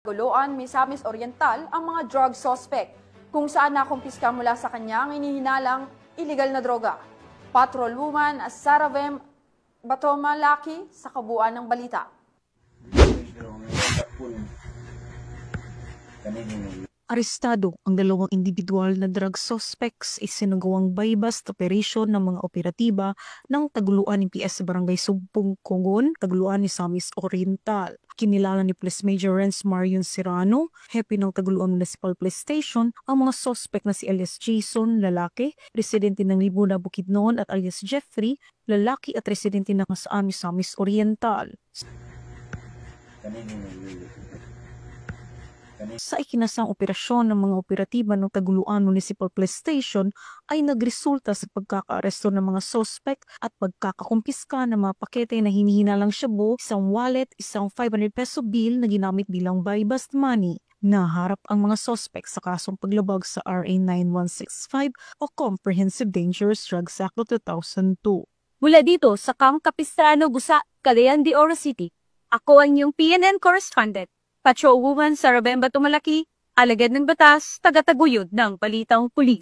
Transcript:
Guluan, Misamis Oriental ang mga drug suspect kung saan nakumpiska mula sa kanya ang inihinalang illegal na droga. Patrolwoman Saravem Batomalaki sa kabuuan ng balita. Arestado ang dalawang individual na drug suspects isinagawang bypass operation ng mga operatiba ng Taguluan ni PS Barangay Sumpong Congon, Taguluan ni Misamis Oriental. Kinilala ni Police Major Renz Marion Serrano, hepe ng Taguluan Municipal Police Station, ang mga suspect na si alias Jason, lalaki, residente ng Libuna, Bukidnon, at alias Jeffrey, lalaki at residente ng Misamis Oriental. Sa ikinasang operasyon ng mga operatiba ng Taguluan Municipal Police Station ay nagresulta sa pagkakaaresto ng mga suspect at pagkakakumpiska ng mga pakete na hinihinalang shabu, isang wallet, isang 500 peso bill na ginamit bilang buy-bust money. Naharap ang mga suspect sa kasong paglabag sa RA 9165 o Comprehensive Dangerous Drugs Act of 2002. Mula dito sa Camp Capistrano, Busa, Cagayan de Oro City, ako ang iyong PNN correspondent. Patrolwoman Saravem Batomalaki, alagad ng batas, taga-taguyod ng Balitang Pulis.